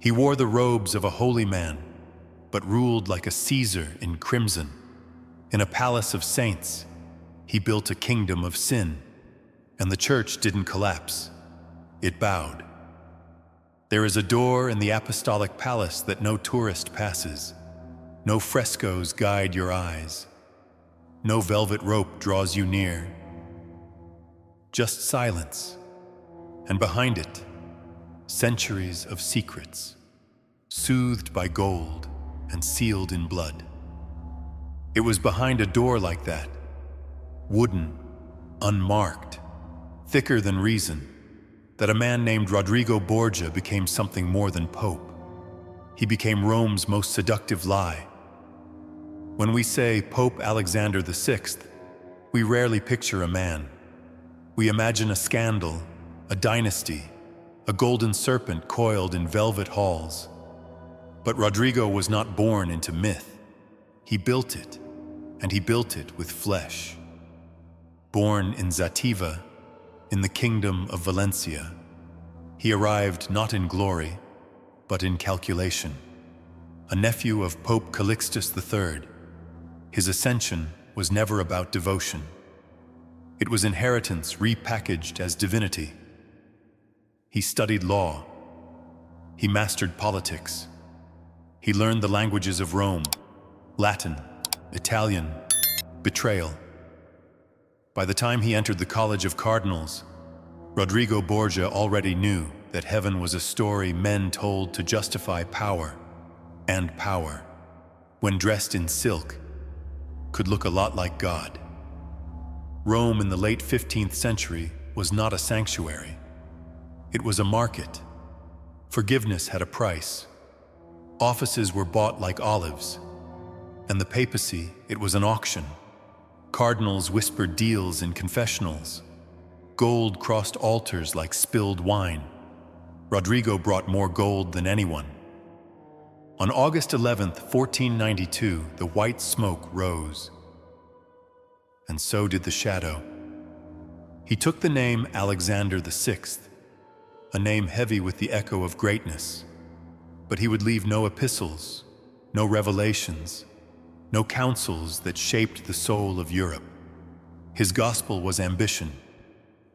He wore the robes of a holy man, but ruled like a Caesar in crimson. In a palace of saints, he built a kingdom of sin, and the church didn't collapse. It bowed. There is a door in the apostolic palace that no tourist passes. No frescoes guide your eyes. No velvet rope draws you near. Just silence, and behind it, centuries of secrets, soothed by gold and sealed in blood. It was behind a door like that, wooden, unmarked, thicker than reason, that a man named Rodrigo Borgia became something more than Pope. He became Rome's most seductive lie. When we say Pope Alexander VI, we rarely picture a man. We imagine a scandal, a dynasty, a golden serpent coiled in velvet halls. But Rodrigo was not born into myth. He built it, and he built it with flesh. Born in Zativa, in the kingdom of Valencia, he arrived not in glory, but in calculation. A nephew of Pope Calixtus III, his ascension was never about devotion. It was inheritance repackaged as divinity. He studied law. He mastered politics. He learned the languages of Rome, Latin, Italian, betrayal. By the time he entered the College of Cardinals, Rodrigo Borgia already knew that heaven was a story men told to justify power, and power, when dressed in silk, could look a lot like God. Rome in the late 15th century was not a sanctuary. It was a market. Forgiveness had a price. Offices were bought like olives. And the papacy, it was an auction. Cardinals whispered deals in confessionals. Gold crossed altars like spilled wine. Rodrigo brought more gold than anyone. On August 11th, 1492, the white smoke rose. And so did the shadow. He took the name Alexander VI, a name heavy with the echo of greatness. But he would leave no epistles, no revelations, no counsels that shaped the soul of Europe. His gospel was ambition.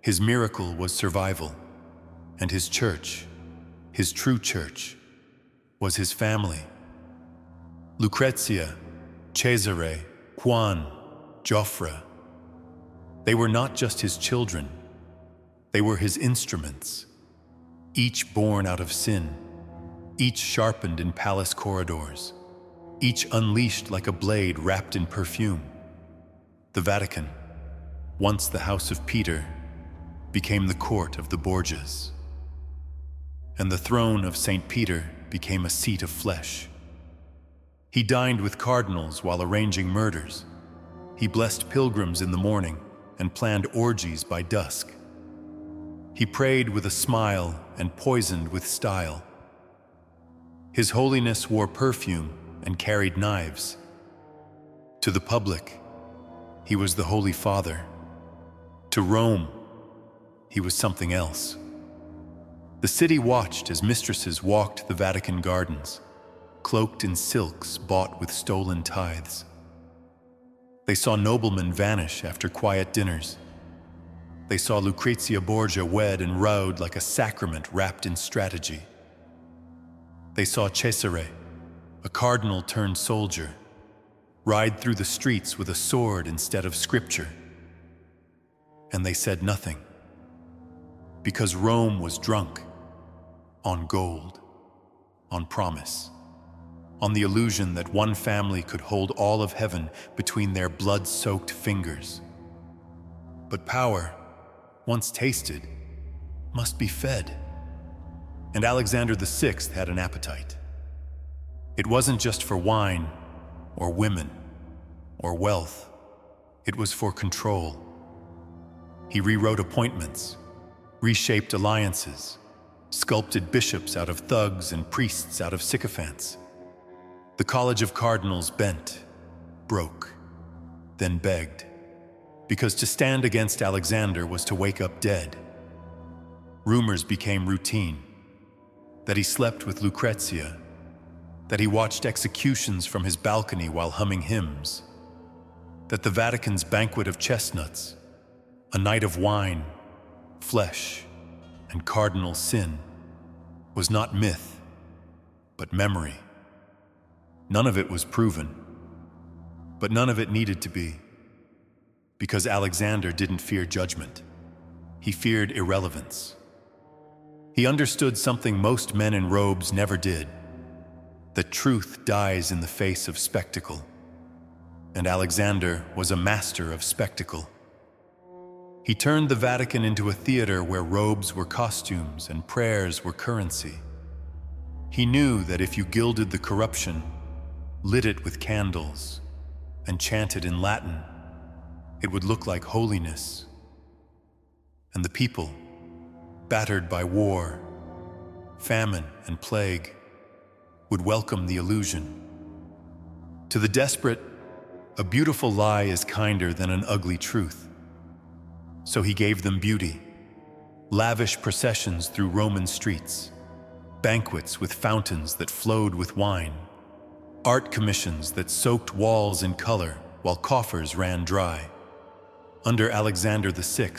His miracle was survival. And his church, his true church, was his family. Lucrezia, Cesare, Juan, Joffre. They were not just his children. They were his instruments, each born out of sin, each sharpened in palace corridors, each unleashed like a blade wrapped in perfume. The Vatican, once the house of Peter, became the court of the Borgias. And the throne of St. Peter became a seat of flesh. He dined with cardinals while arranging murders. He blessed pilgrims in the morning and planned orgies by dusk. He prayed with a smile and poisoned with style. His holiness wore perfume and carried knives. To the public, he was the Holy Father. To Rome, he was something else. The city watched as mistresses walked the Vatican gardens, cloaked in silks bought with stolen tithes. They saw noblemen vanish after quiet dinners. They saw Lucrezia Borgia wed and rowed like a sacrament wrapped in strategy. They saw Cesare, a cardinal turned soldier, ride through the streets with a sword instead of scripture. And they said nothing, because Rome was drunk on gold, on promise, on the illusion that one family could hold all of heaven between their blood-soaked fingers. But power, once tasted, must be fed. And Alexander VI had an appetite. It wasn't just for wine, or women, or wealth. It was for control. He rewrote appointments, reshaped alliances, sculpted bishops out of thugs and priests out of sycophants. The College of Cardinals bent, broke, then begged, because to stand against Alexander was to wake up dead. Rumors became routine. that he slept with Lucrezia, that he watched executions from his balcony while humming hymns, that the Vatican's Banquet of Chestnuts, a night of wine, flesh, and cardinal sin, was not myth, but memory. None of it was proven, but none of it needed to be, because Alexander didn't fear judgment. He feared irrelevance. He understood something most men in robes never did, that truth dies in the face of spectacle. And Alexander was a master of spectacle. He turned the Vatican into a theater where robes were costumes and prayers were currency. He knew that if you gilded the corruption, lit it with candles, and chanted in Latin, it would look like holiness. And the people, battered by war, famine, and plague, would welcome the illusion. To the desperate, a beautiful lie is kinder than an ugly truth. So he gave them beauty, lavish processions through Roman streets, banquets with fountains that flowed with wine, art commissions that soaked walls in color while coffers ran dry. Under Alexander VI,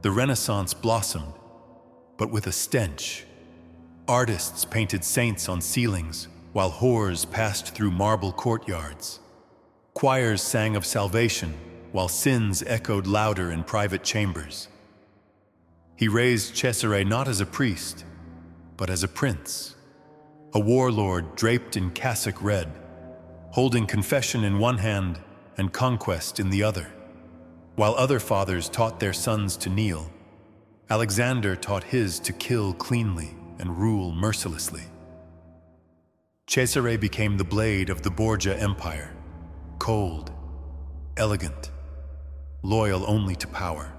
the Renaissance blossomed, but with a stench. Artists painted saints on ceilings while whores passed through marble courtyards. Choirs sang of salvation while sins echoed louder in private chambers. He raised Cesare not as a priest, but as a prince, a warlord draped in cassock red, holding confession in one hand and conquest in the other. While other fathers taught their sons to kneel, Alexander taught his to kill cleanly and rule mercilessly. Cesare became the blade of the Borgia Empire, cold, elegant, loyal only to power.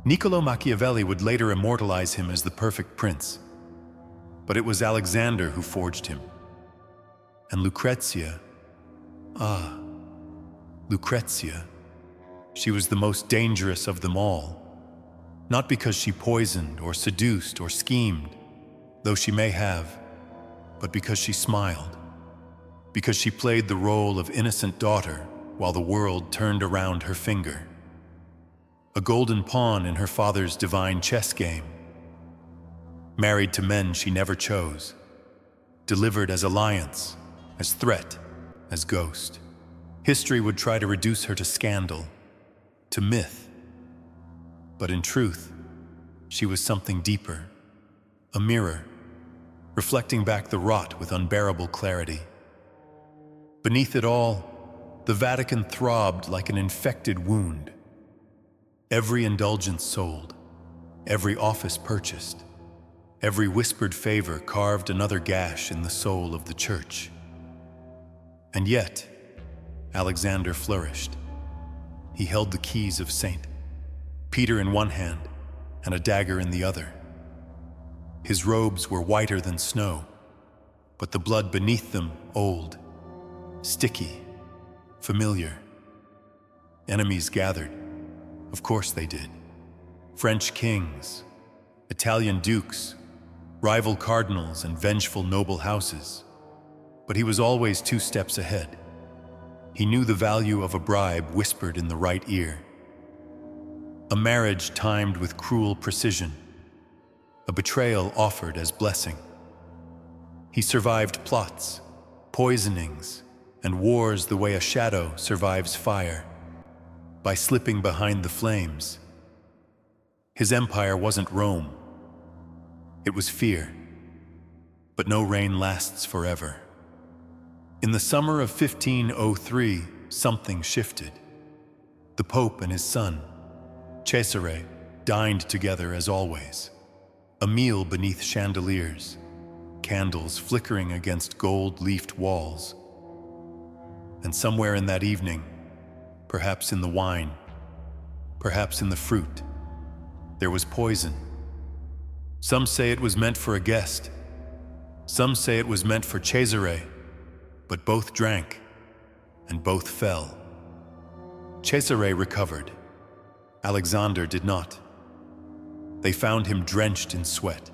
Niccolò Machiavelli would later immortalize him as the perfect prince, but it was Alexander who forged him. And Lucrezia, Lucrezia, she was the most dangerous of them all, not because she poisoned or seduced or schemed, though she may have, but because she smiled, because she played the role of innocent daughter while the world turned around her finger. A golden pawn in her father's divine chess game. Married to men she never chose, delivered as alliance, as threat, as ghost. History would try to reduce her to scandal, to myth. But in truth, she was something deeper, a mirror, reflecting back the rot with unbearable clarity. Beneath it all, the Vatican throbbed like an infected wound. Every indulgence sold, every office purchased, every whispered favor carved another gash in the soul of the church. And yet, Alexander flourished. He held the keys of St. Peter in one hand and a dagger in the other. His robes were whiter than snow, but the blood beneath them old, sticky, familiar. Enemies gathered. Of course they did. French kings, Italian dukes, rival cardinals, and vengeful noble houses. But he was always 2 steps ahead. He knew the value of a bribe whispered in the right ear. A marriage timed with cruel precision. A betrayal offered as blessing. He survived plots, poisonings, and wars the way a shadow survives fire, by slipping behind the flames. His empire wasn't Rome. It was fear. But no reign lasts forever. In the summer of 1503, something shifted. The Pope and his son, Cesare, dined together as always. A meal beneath chandeliers, candles flickering against gold-leafed walls. And somewhere in that evening, perhaps in the wine, perhaps in the fruit, there was poison. Some say it was meant for a guest. Some say it was meant for Cesare, but both drank, and both fell. Cesare recovered. Alexander did not. They found him drenched in sweat,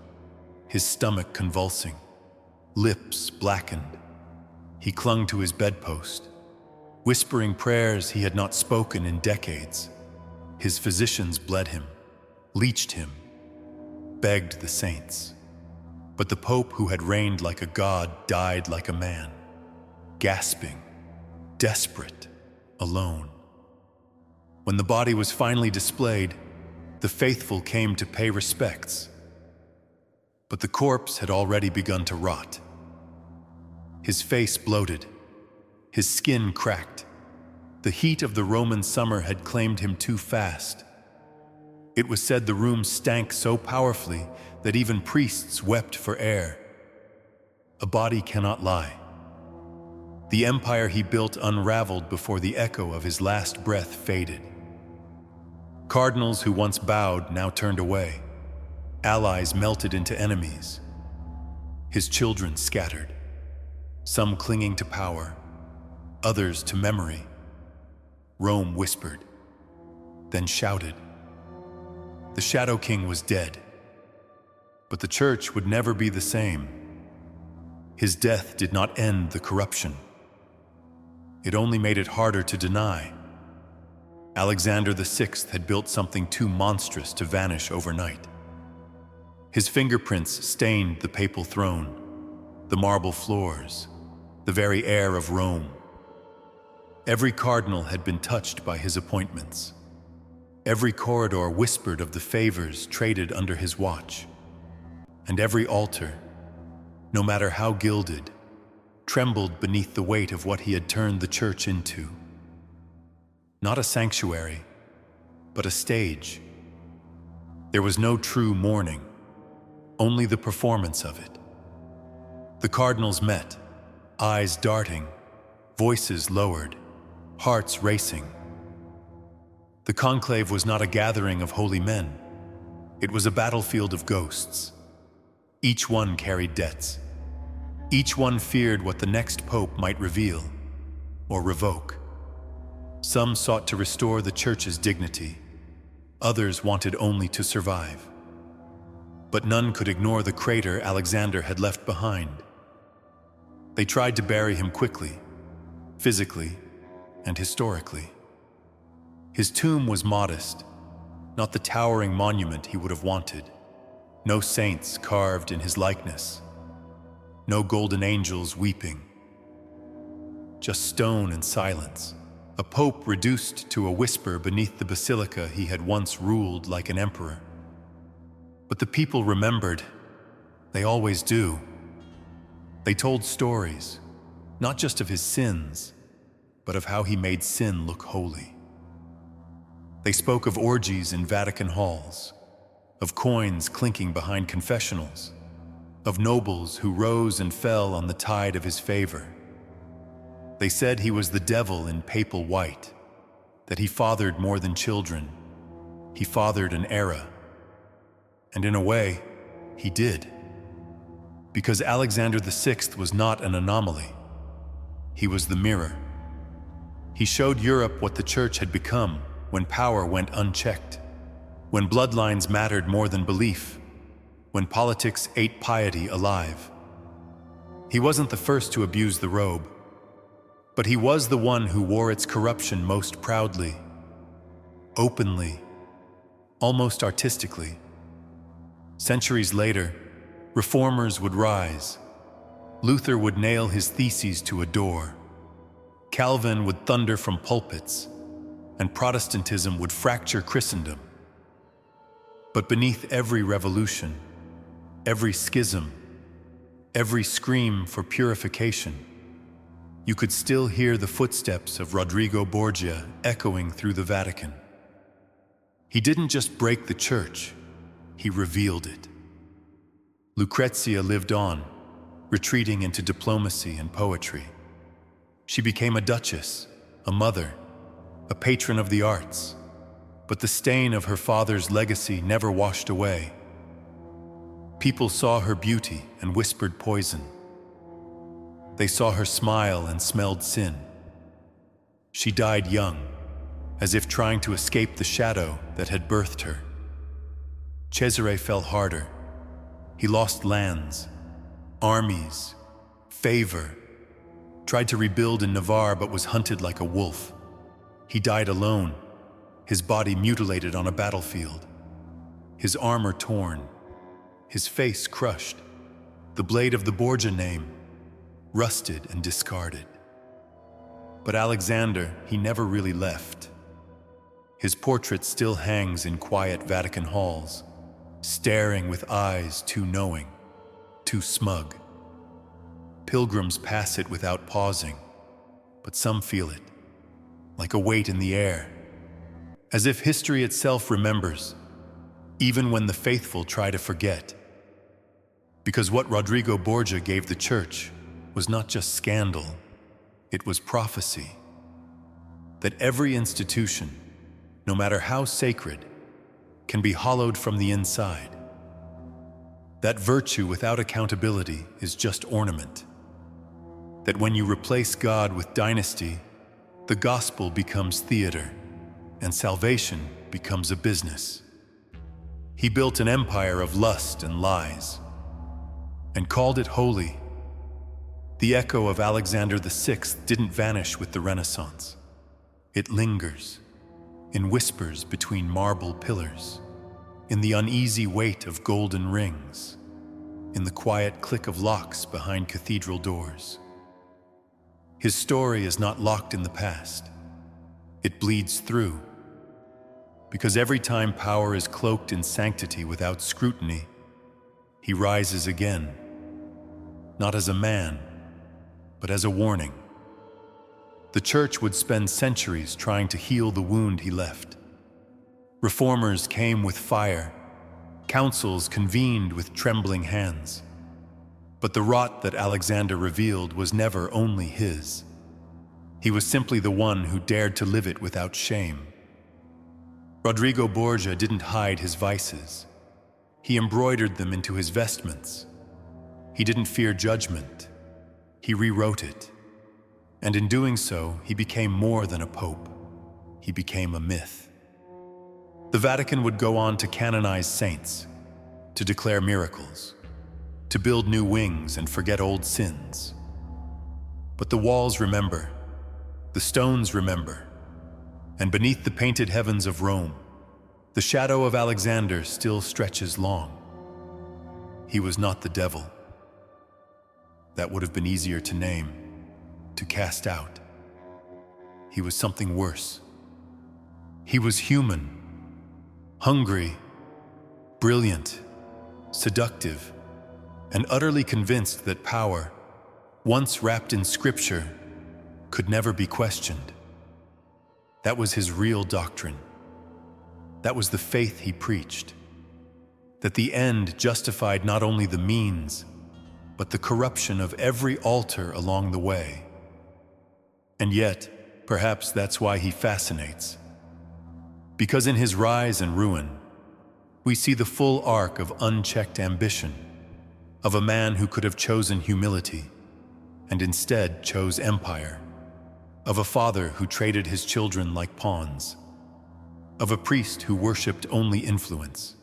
his stomach convulsing, lips blackened. He clung to his bedpost, whispering prayers he had not spoken in decades. His physicians bled him, leeched him, begged the saints. But the Pope, who had reigned like a god, died like a man, gasping, desperate, alone. When the body was finally displayed, the faithful came to pay respects. But the corpse had already begun to rot. His face bloated, his skin cracked. The heat of the Roman summer had claimed him too fast. It was said the room stank so powerfully that even priests wept for air. A body cannot lie. The empire he built unraveled before the echo of his last breath faded. Cardinals who once bowed now turned away. Allies melted into enemies. His children scattered, some clinging to power, others to memory. Rome whispered, then shouted. The Shadow King was dead, but the Church would never be the same. His death did not end the corruption. It only made it harder to deny. Alexander VI had built something too monstrous to vanish overnight. His fingerprints stained the papal throne, the marble floors, the very air of Rome. Every cardinal had been touched by his appointments. Every corridor whispered of the favors traded under his watch. And every altar, no matter how gilded, trembled beneath the weight of what he had turned the Church into. Not a sanctuary, but a stage. There was no true mourning, only the performance of it. The cardinals met, eyes darting, voices lowered, hearts racing. The conclave was not a gathering of holy men. It was a battlefield of ghosts. Each one carried debts. Each one feared what the next pope might reveal or revoke. Some sought to restore the Church's dignity. Others wanted only to survive. But none could ignore the crater Alexander had left behind. They tried to bury him quickly, physically and historically. His tomb was modest, not the towering monument he would have wanted. No saints carved in his likeness. No golden angels weeping. Just stone and silence. A pope reduced to a whisper beneath the basilica he had once ruled like an emperor. But the people remembered. They always do. They told stories, not just of his sins, but of how he made sin look holy. They spoke of orgies in Vatican halls, of coins clinking behind confessionals, of nobles who rose and fell on the tide of his favor. They said he was the devil in papal white, that he fathered more than children. He fathered an era. And in a way, he did. Because Alexander VI was not an anomaly. He was the mirror. He showed Europe what the Church had become when power went unchecked, when bloodlines mattered more than belief, when politics ate piety alive. He wasn't the first to abuse the robe, but he was the one who wore its corruption most proudly, openly, almost artistically. Centuries later, reformers would rise. Luther would nail his theses to a door. Calvin would thunder from pulpits, and Protestantism would fracture Christendom. But beneath every revolution, every schism, every scream for purification, you could still hear the footsteps of Rodrigo Borgia echoing through the Vatican. He didn't just break the Church, he revealed it. Lucrezia lived on, retreating into diplomacy and poetry. She became a duchess, a mother, a patron of the arts, but the stain of her father's legacy never washed away. People saw her beauty and whispered poison. They saw her smile and smelled sin. She died young, as if trying to escape the shadow that had birthed her. Cesare fell harder. He lost lands, armies, favor, tried to rebuild in Navarre but was hunted like a wolf. He died alone, his body mutilated on a battlefield, his armor torn, his face crushed, the blade of the Borgia name rusted and discarded. But Alexander, he never really left. His portrait still hangs in quiet Vatican halls, staring with eyes too knowing, too smug. Pilgrims pass it without pausing, but some feel it, like a weight in the air, as if history itself remembers, even when the faithful try to forget. Because what Rodrigo Borgia gave the Church was not just scandal, it was prophecy. That every institution, no matter how sacred, can be hollowed from the inside. That virtue without accountability is just ornament. That when you replace God with dynasty, the gospel becomes theater, and salvation becomes a business. He built an empire of lust and lies, and called it holy. The echo of Alexander VI didn't vanish with the Renaissance. It lingers, in whispers between marble pillars, in the uneasy weight of golden rings, in the quiet click of locks behind cathedral doors. His story is not locked in the past. It bleeds through. Because every time power is cloaked in sanctity without scrutiny, he rises again, not as a man, but as a warning. The Church would spend centuries trying to heal the wound he left. Reformers came with fire, councils convened with trembling hands. But the rot that Alexander revealed was never only his. He was simply the one who dared to live it without shame. Rodrigo Borgia didn't hide his vices. He embroidered them into his vestments. He didn't fear judgment. He rewrote it. And in doing so, he became more than a pope. He became a myth. The Vatican would go on to canonize saints, to declare miracles, to build new wings and forget old sins. But the walls remember, the stones remember, and beneath the painted heavens of Rome, the shadow of Alexander still stretches long. He was not the devil. That would have been easier to name, to cast out. He was something worse. He was human, hungry, brilliant, seductive, and utterly convinced that power, once wrapped in scripture, could never be questioned. That was his real doctrine. That was the faith he preached. That the end justified not only the means, but the corruption of every altar along the way. And yet, perhaps that's why he fascinates. Because in his rise and ruin, we see the full arc of unchecked ambition, of a man who could have chosen humility and instead chose empire, of a father who traded his children like pawns, of a priest who worshipped only influence.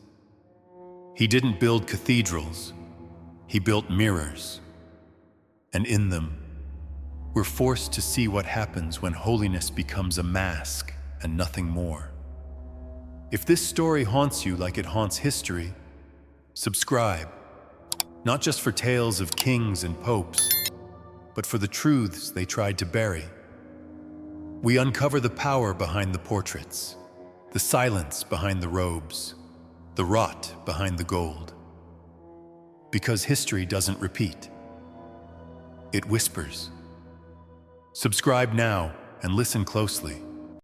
He didn't build cathedrals, he built mirrors, and in them, we're forced to see what happens when holiness becomes a mask and nothing more. If this story haunts you like it haunts history, subscribe, not just for tales of kings and popes, but for the truths they tried to bury. We uncover the power behind the portraits, the silence behind the robes, the rot behind the gold. Because history doesn't repeat. It whispers. Subscribe now and listen closely.